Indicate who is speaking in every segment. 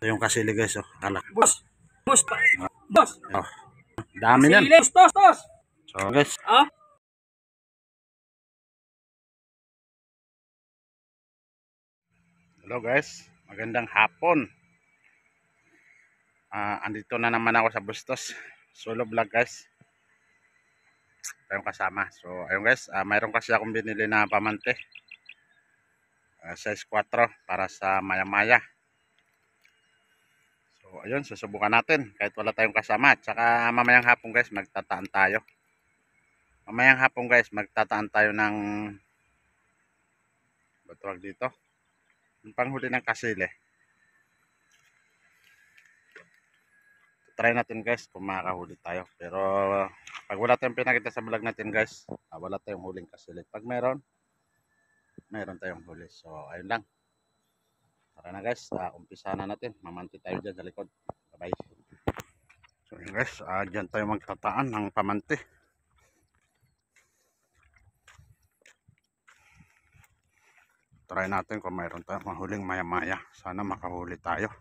Speaker 1: Ito yung kasili guys, oh. Kalak.
Speaker 2: Boss. Boss. Boss.
Speaker 1: Oh. Dami yan.
Speaker 2: Tos.
Speaker 1: So guys.
Speaker 2: Ah?
Speaker 1: Hello guys. Magandang hapon. Andito na naman ako sa Bustos. Solo vlog guys. Tayong kasama. So ayun guys. Mayroon kasi akong binili na pamante. Size 4 para sa maya-maya. So ayun. Susubukan natin. Kahit wala tayong kasama. At saka mamayang hapon guys. Magtataan tayo. Mamayang hapon guys. Magtataan tayo ng batwag dito. Yung panghuli ng kasili. Try natin guys kung makakahuli tayo. Pero pag wala tayong pinakita sa vlog natin guys, wala tayong huling kasilit. Pag meron tayong huli. So ayun lang. Tara na guys, umpisa na natin. Mamanti tayo dyan sa likod. Bye bye. So yun guys, dyan tayo magtataan ng pamanti. Try natin kung mayroon tayong mahuling maya-maya. Sana makahuli tayo.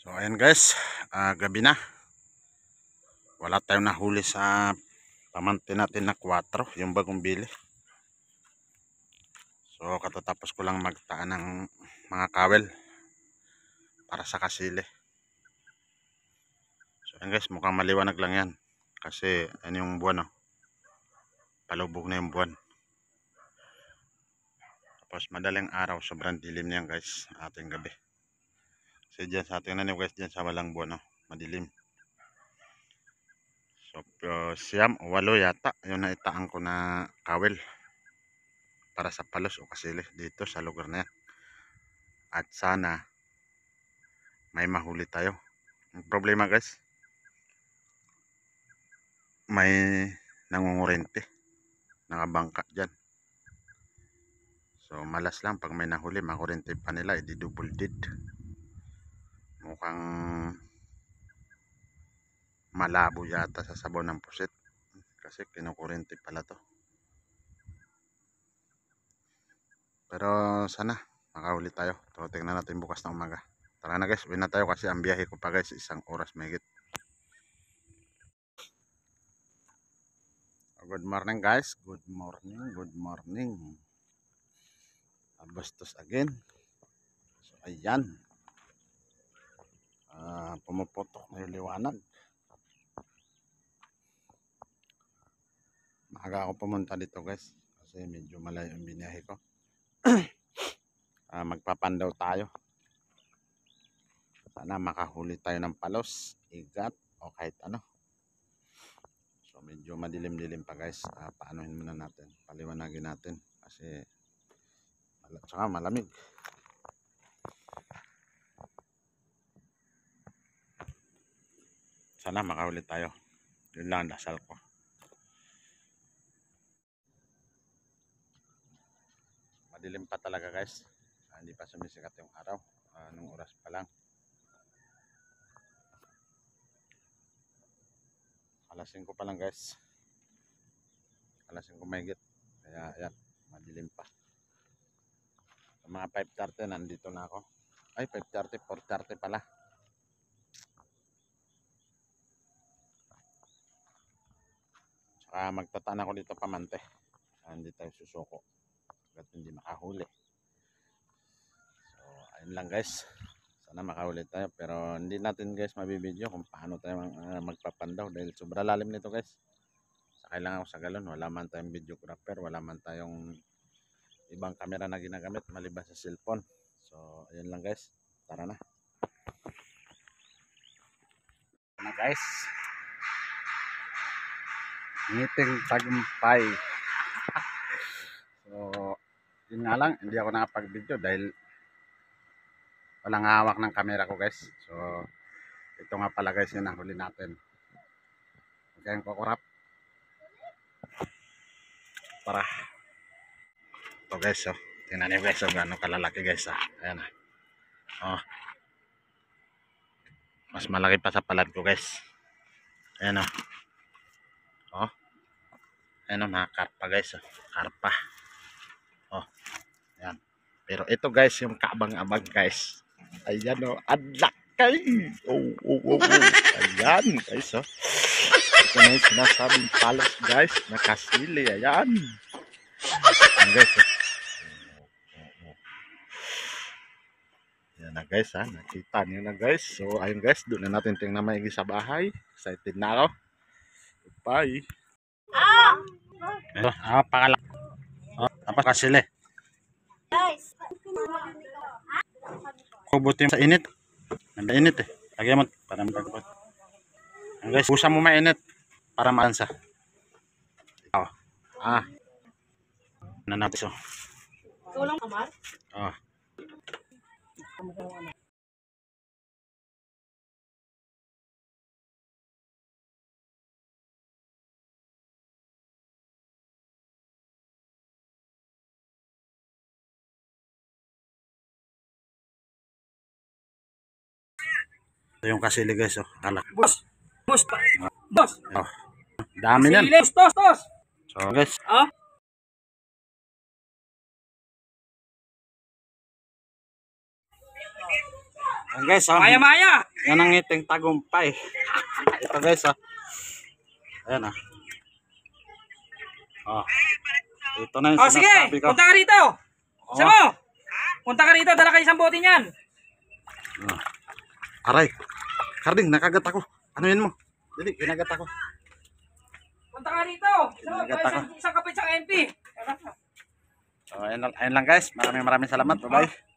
Speaker 1: So ayan guys, gabi na. Wala tayong nahuli sa pamante natin na 4, yung bagong bili. So katatapos ko lang magtaan ng mga kawel para sa kasili. So ayan guys, mukhang maliwanag lang yan. Kasi ano yung buwan, oh. Palubog na yung buwan. Tapos madaling araw, sobrang dilim niyan guys, ating gabi. Kasi dyan sa ating nanim guys, dyan sa walang buwan, oh, madilim. So siyam o 8 yata yung naitaan ko na kawel para sa palos o kasili dito sa lugar na yan. At sana may mahuli tayo. Ang problema guys, may nangungurente, nakabangka dyan. So malas lang pag may nahuli, makurente pa nila, edi double dead. Mukhang malabo yata sa sabaw ng pusit kasi kinukurente pala to. Pero sana makahuli tayo. So tingnan natin bukas na umaga. Tara na guys, uwi na tayo kasi ang biyahe ko pa guys 1 oras mahigit. Good morning guys, good morning. Bastos again. So ayan, pumuputok na yung liwanag. Maaga ako pumunta dito guys kasi medyo malayo yung biniyahe ko. Magpapandaw tayo. Sana makahuli tayo ng palos, igat o kahit ano. So medyo madilim-dilim pa guys. Paanohin muna natin, paliwanagin natin kasi saka malamig. Sana makahuli tayo. Yun lang ang dasal ko. Madilim pa talaga guys. Hindi pa sumisikat yung araw. Nung oras pa lang. Alas 5 pa lang guys. Alas 5 mahigit. Kaya ayan, madilim pa. Sa mga 5:30 nandito na ako. Ay 5:30, 4:30 pala. Saka magtataan ako dito pamante. Hindi tayo susuko at hindi makahuli. So ayun lang guys. Sana makahuli tayo pero hindi natin guys mabibideo kung paano tayo magpapandaw dahil sobra lalim nito guys. Sakay lang ako sa galon, wala man tayong videographer, wala man tayong ibang camera na ginagamit maliban sa cellphone. So ayun lang guys, tara na. Na guys, ngiting tagumpay. So yun nga lang, hindi ako nakapag-video dahil walang hawak ng camera ko guys. So ito nga pala guys yung nahuli natin. Okay, yung kukurap para ito guys. So tingnan niyo guys, gano'ng kalalaki guys. Ayan, oh, mas malaki pa sa palad ko guys. Ayan, oh, ayan, mga karpa guys. Karpa, oh, ayan. Pero ito guys yung kaabang-abang guys. Ayan, oh, adlakay. Oh. Ayan guys, oh. Ito na yung sinasabing palos guys, nakasili. Ayan. Ayan guys, oh. Ayan na guys, nakita niyo na guys. So ayun guys, doon na natin tingnan maigi sa bahay. Excited na ako. Bye. Ito, pakalak. Tapos kasili.
Speaker 3: Guys,
Speaker 1: Kubutin sa init. Nanda-init eh. Lagyan mo para magkakot. Guys, usap mo mainit para maansa. Oh. Nanapis, oh.
Speaker 3: tulong kamar.
Speaker 1: Oh. Ito yung kasili guys, oh. Kalak.
Speaker 2: Boss. Boss pa. Boss.
Speaker 1: Oh. Dami yan.
Speaker 2: Silis. Tos.
Speaker 1: So guys,
Speaker 2: Ah?
Speaker 1: Ayan guys,
Speaker 2: Maya-maya.
Speaker 1: yan ang ngiting tagumpay. Ito guys, ayan ito na yung
Speaker 2: Sige,
Speaker 1: sinasabi ko.
Speaker 2: punta ka rito. Isa mo. Punta ka rito, dala kayo isang bote niyan.
Speaker 1: Aray, Karding, nakagat ako. Ano yun mo? Dili, kinagat ako.
Speaker 2: Punta ka rito. Isa mo,
Speaker 1: Nagat ako.
Speaker 2: isang kapit sa MP.
Speaker 1: So, ayun lang guys. Maraming salamat. Bye-bye.